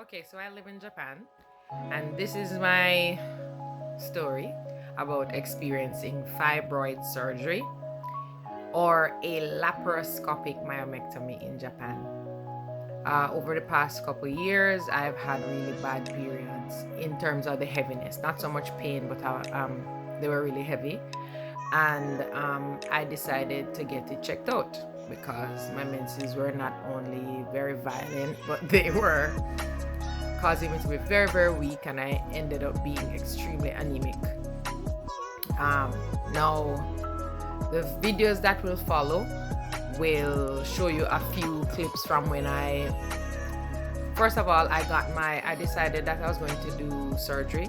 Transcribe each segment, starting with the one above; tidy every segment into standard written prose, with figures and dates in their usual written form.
Okay, so I live in Japan, and this is my story about experiencing fibroid surgery or a laparoscopic myomectomy in Japan. Over the past couple years, I've had really bad periods in terms of the heaviness. Not so much pain, but they were really heavy. And I decided to get it checked out because my menses were not only very violent, but they were causing me to be very, very weak, and I ended up being extremely anemic. Now, the videos that will follow will show you a few clips from when first of all, I decided that I was going to do surgery.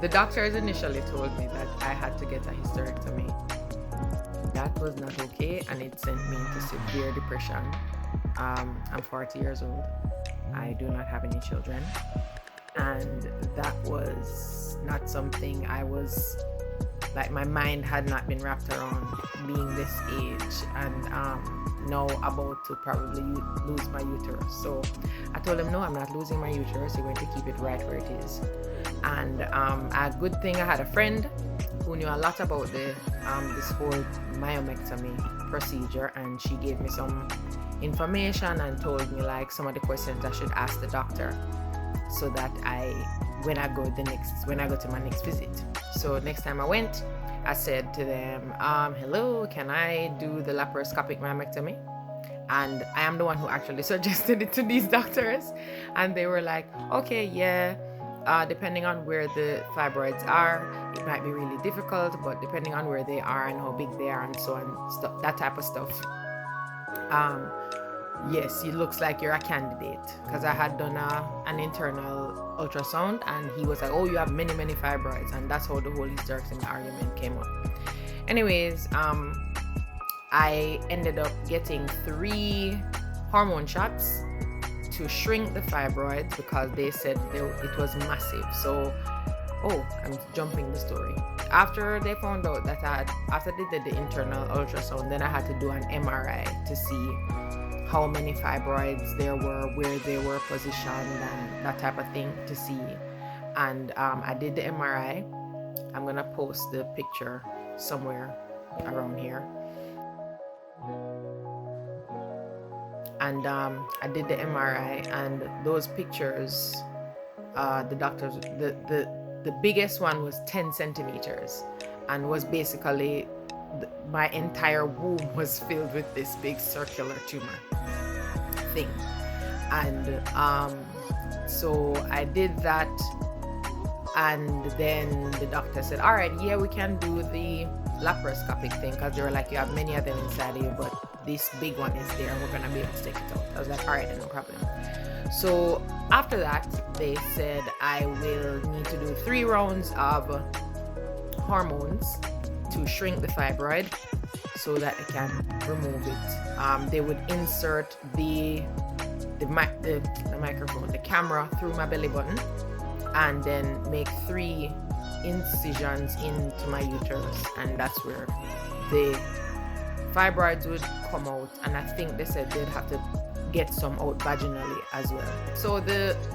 The doctors initially told me that I had to get a hysterectomy. That was not okay, and it sent me into severe depression. I'm 40 years old. I do not have any children, and that was not something my mind had not been wrapped around being this age and now about to probably lose my uterus. So I told him, no, I'm not losing my uterus. You're going to keep it right where it is. And a good thing, I had a friend who knew a lot about this whole myomectomy procedure, and she gave me some information and told me like some of the questions I should ask the doctor, so that when I go to my next visit. So next time I went, I said to them, hello, can I do the laparoscopic myomectomy? And I am the one who actually suggested it to these doctors, and they were like, okay, yeah, depending on where the fibroids are, it might be really difficult, but depending on where they are and how big they are and so on, stuff, that type of stuff, yes, it looks like you're a candidate, because I had done an internal ultrasound, and he was like, oh, you have many fibroids, and that's how the whole hysterectomy argument came up. Anyways, I ended up getting 3 hormone shots to shrink the fibroids because they said it was massive. So, I'm jumping the story. After they found out that after they did the internal ultrasound, then I had to do an MRI to see how many fibroids there were, where they were positioned, and that type of thing to see. And I did the MRI. I'm gonna post the picture somewhere around here. And I did the MRI, and those pictures, the doctors, the biggest one was 10 centimeters, and was basically my entire womb was filled with this big circular tumor thing. And so I did that, and then the doctor said, all right, yeah, we can do the laparoscopic thing, because they were like, you have many of them inside of you, but this big one is there, and we're gonna be able to take it out. I was like, all right, no problem. So after that, they said I will need to do 3 rounds of hormones to shrink the fibroid so that they can remove it. They would insert the microphone, the camera, through my belly button, and then make 3 incisions into my uterus, and that's where the fibroids would come out. And I think they said they'd have to get some out vaginally as well. So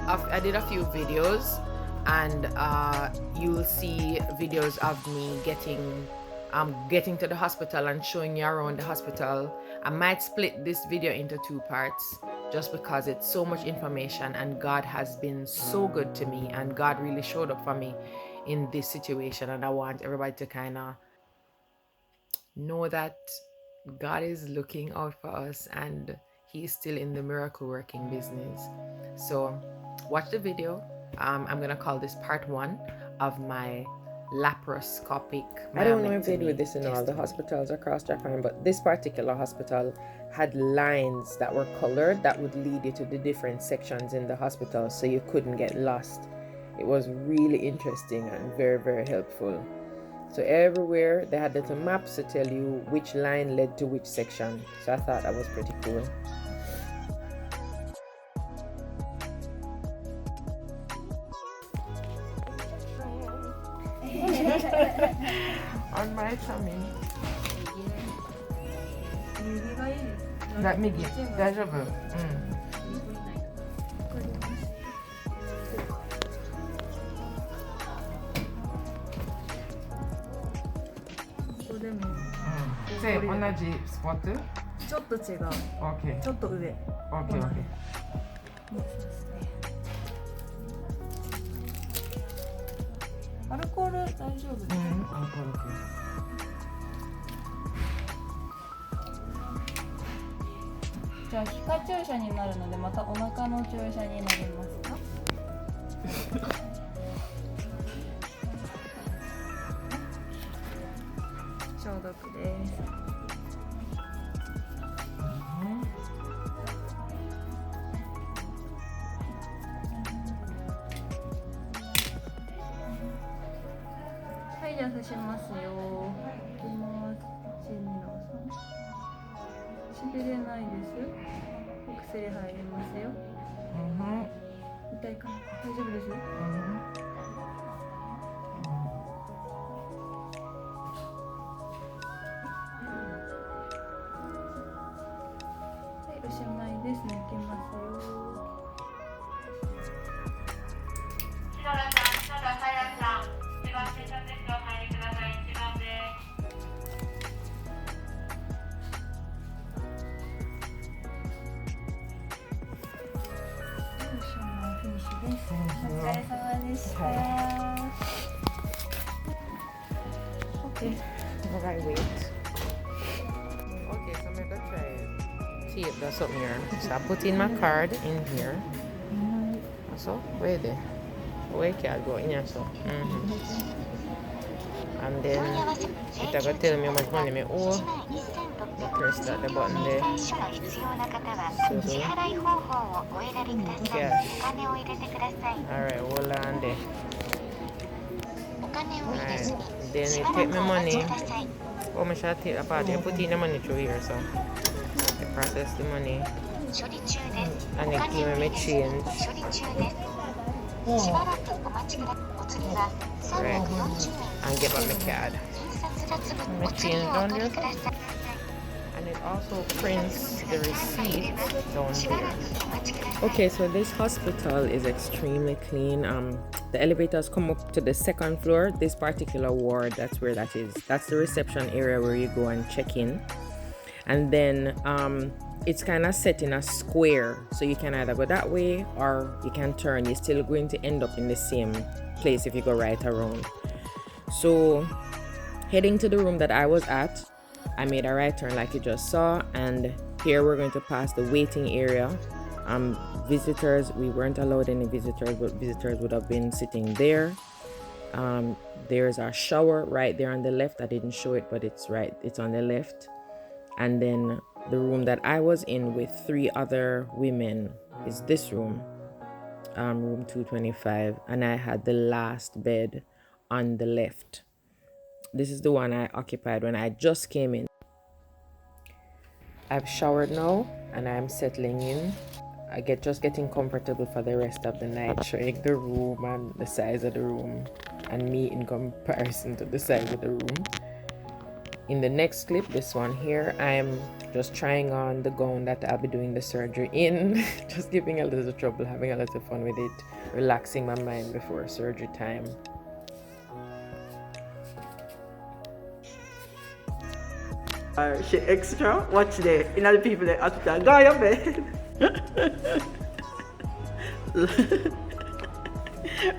I did a few videos, and you'll see videos of me getting to the hospital and showing you around the hospital. I might split this video into 2 parts, just because it's so much information, and God has been so good to me, and God really showed up for me in this situation, and I want everybody to kind of know that God is looking out for us, and He's still in the miracle working business. So watch the video. I'm gonna call this part 1 of my laparoscopic myomectomy. I don't know if they do this in all the hospitals across Japan, but this particular hospital had lines that were colored that would lead you to the different sections in the hospital, so you couldn't get lost. It was really interesting and very, very helpful. So everywhere they had little maps to tell you which line led to which section. So I thought that was pretty cool. On my tummy. That Migi, 大丈夫。Same, 同じスポットちょっと違う。 OK ちょっと上。 OK OK そうですね。アルコール大丈夫ですか？アルコール OK じゃあ皮下注射になるので、またお腹の注射になりますか？消毒です。はい、じゃあ刺しますよ。いきます。1、2の3。しびれないです。お薬入りますよ。痛いかな？大丈夫です。はい、おしまいです。抜きますよ。篠田さん、篠田さやさん、1番ステーションです。お入りください。1番です。おしまいフィニッシュです。お疲れ様でした。OK。 Alright, wait. Okay, so I'm gonna try tape that's up here. So I put in my card in here. So where there? Where can I go in here? So and then it gonna tell me how much money me owe. I press that the button there. So cash. Alright, hold on there. Alright, then you take my money. Oh, I should take a part. You put in the money through here, so you process the money and you give me my change. Right, and give up my card. My change down there. And it also prints the receipt down there. Okay, so this hospital is extremely clean. The elevators come up to the second floor. This particular ward, that's where that is. That's the reception area where you go and check in. And then it's kind of set in a square, so you can either go that way or you can turn. You're still going to end up in the same place if you go right around. So heading to the room that I was at, I made a right turn like you just saw, and here we're going to pass the waiting area. Visitors, we weren't allowed any visitors, but visitors would have been sitting there. There's our shower right there on the left. I didn't show it, but it's on the left. And then the room that I was in with 3 other women is this room, room 225, and I had the last bed on the left. This is the one I occupied when I just came in. I've showered now and I'm settling in. Just getting comfortable for the rest of the night, showing the room and the size of the room and me in comparison to the size of the room. In the next clip, this one here, I'm just trying on the gown that I'll be doing the surgery in. Just giving a little trouble, having a little fun with it, relaxing my mind before surgery time. She extra. Watch the another people that after go your bed.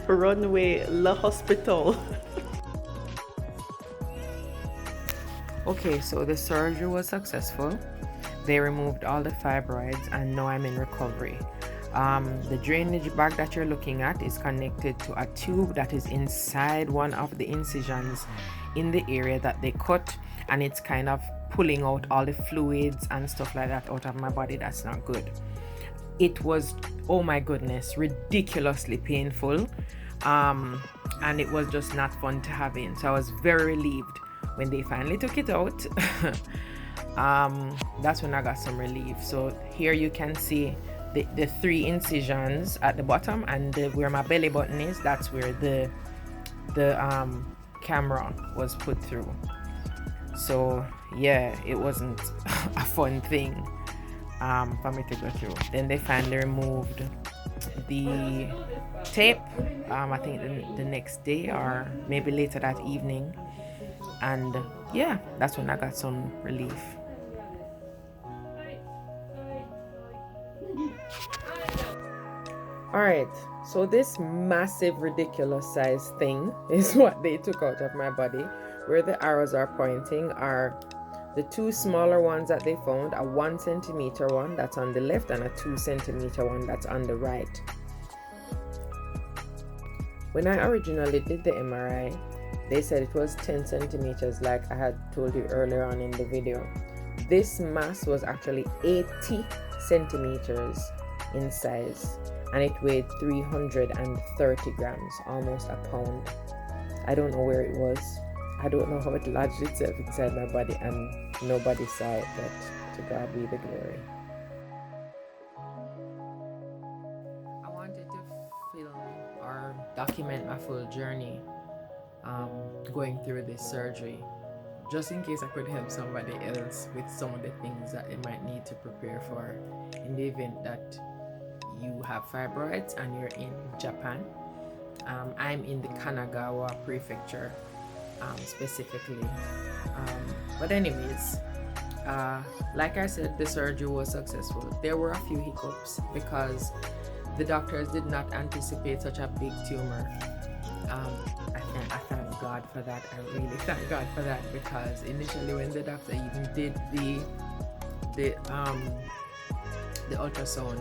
Runway La Hospital. Okay, so the surgery was successful. They removed all the fibroids and now I'm in recovery. The drainage bag that you're looking at is connected to a tube that is inside one of the incisions in the area that they cut, and it's kind of pulling out all the fluids and stuff like that out of my body. That's not good. It was, oh my goodness, ridiculously painful, and it was just not fun to have in. So I was very relieved when they finally took it out. That's when I got some relief. So here you can see the 3 incisions at the bottom, and where my belly button is, that's where the camera was put through. So yeah, it wasn't a fun thing for me to go through. Then they finally removed the tape, I think the next day or maybe later that evening, and yeah, that's when I got some relief. Alright, so this massive, ridiculous size thing is what they took out of my body. Where the arrows are pointing are the two smaller ones that they found, a 1 centimeter one that's on the left and a 2 centimeter one that's on the right. When I originally did the MRI, they said it was 10 centimeters like I had told you earlier on in the video. This mass was actually 80 centimeters in size and it weighed 330 grams, almost a pound. I don't know where it was. I don't know how it lodged itself inside my body and nobody saw it, but to God be the glory. I wanted to film or document my full journey going through this surgery, just in case I could help somebody else with some of the things that they might need to prepare for in the event that you have fibroids and you're in Japan. I'm in the Kanagawa prefecture specifically, but anyways, like I said, the surgery was successful. There were a few hiccups because the doctors did not anticipate such a big tumor. I thank God for that. I really thank God for that, because initially when the doctor even did the ultrasound,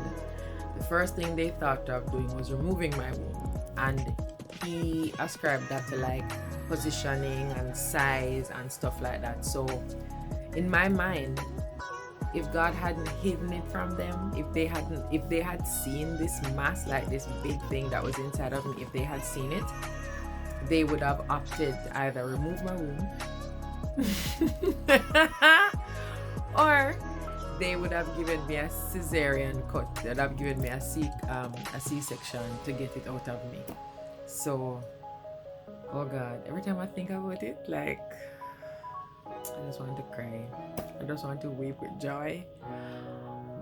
the first thing they thought of doing was removing my womb, and he ascribed that to like positioning and size and stuff like that. So in my mind, if God hadn't hidden it from them, if they had seen this mass, like this big thing that was inside of me, if they had seen it, they would have opted to either remove my womb or they would have given me a cesarean cut. They'd have given me a C-section to get it out of me. So, oh God, every time I think about it, like, I just want to cry. I just want to weep with joy.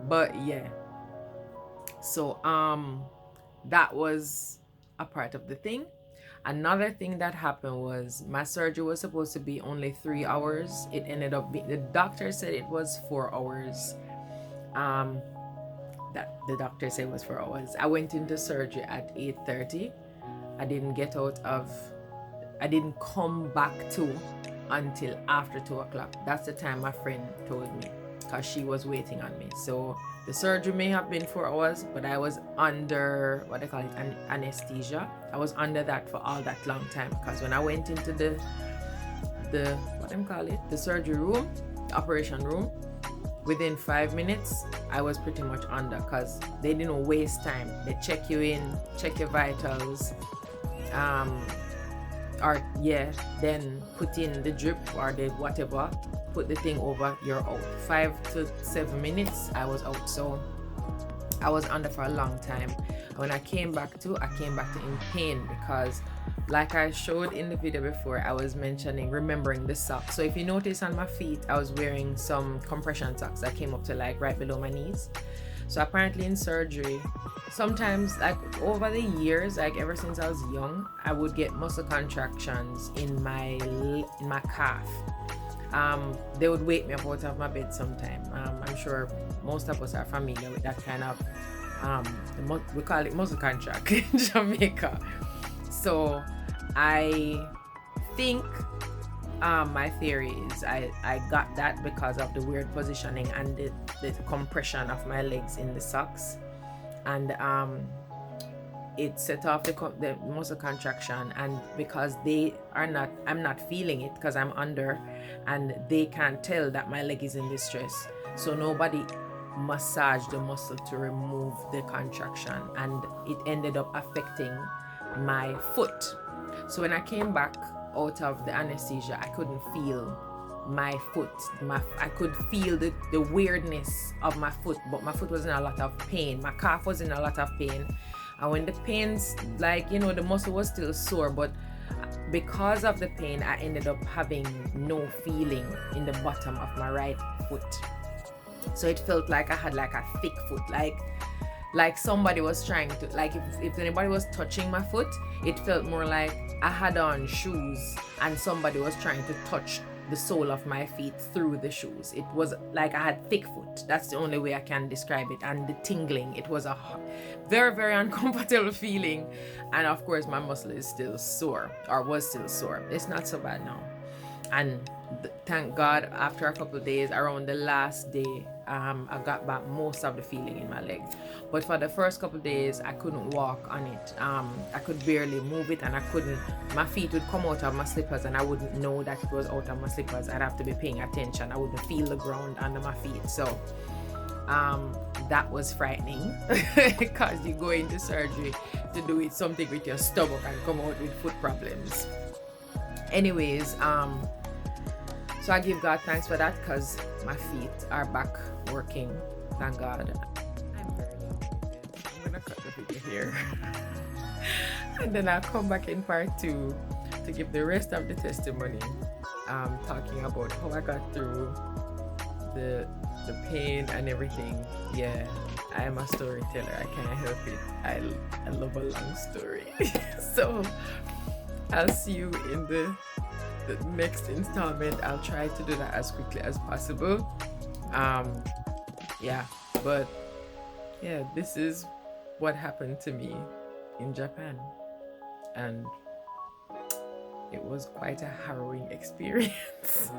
But yeah. So, that was a part of the thing. Another thing that happened was my surgery was supposed to be only 3 hours. It ended up being, the doctor said it was 4 hours. That the doctor said it was 4 hours. I went into surgery at 8:30. I didn't come back to until after 2 o'clock. That's the time my friend told me, because she was waiting on me. So the surgery may have been 4 hours, but I was under what they call it, anesthesia. I was under that for all that long time, because when I went into the surgery room, the operation room, within 5 minutes I was pretty much under, because they didn't waste time. They check you in, check your vitals, then put in the drip or the whatever, put the thing over, you're out. 5 to 7 minutes I was out. So I was under for a long time. When I came back to in pain, because like I showed in the video before, I was remembering the socks. So if you notice on my feet, I was wearing some compression socks that came up to like right below my knees. So apparently in surgery, sometimes, like over the years, like ever since I was young, I would get muscle contractions in my calf. They would wake me up out of my bed sometime. I'm sure most of us are familiar with that kind of, we call it muscle contract in Jamaica. So I think my theory is I got that because of the weird positioning and the compression of my legs in the socks, and it set off the muscle contraction. And because I'm not feeling it because I'm under, and they can't tell that my leg is in distress, so nobody massaged the muscle to remove the contraction, and it ended up affecting my foot. So when I came back out of the anesthesia, I couldn't feel my foot. I could feel the weirdness of my foot, but my foot was in a lot of pain. My calf was in a lot of pain. And when the pains, like, the muscle was still sore, but because of the pain, I ended up having no feeling in the bottom of my right foot. So it felt like I had like a thick foot, like somebody was trying to, like if anybody was touching my foot, it felt more like I had on shoes and somebody was trying to touch the sole of my feet through the shoes. It was like I had thick foot. That's the only way I can describe it. And the tingling, it was a very, very uncomfortable feeling. And of course, my muscle is still sore, or was still sore. It's not so bad now. And thank God, after a couple of days, around the last day, I got back most of the feeling in my leg. But for the first couple of days, I couldn't walk on it. I could barely move it, and my feet would come out of my slippers, and I wouldn't know that it was out of my slippers. I'd have to be paying attention. I wouldn't feel the ground under my feet. So that was frightening because you go into surgery to do it something with your stomach and come out with foot problems. Anyways, so I give God thanks for that, because my feet are back working. Thank God. I'm very long-winded. I'm gonna cut the video here. And then I'll come back in part 2 to give the rest of the testimony. Talking about how I got through the pain and everything. Yeah, I am a storyteller. I can't help it. I love a long story. So I'll see you in the next installment. I'll try to do that as quickly as possible. This is what happened to me in Japan, and it was quite a harrowing experience.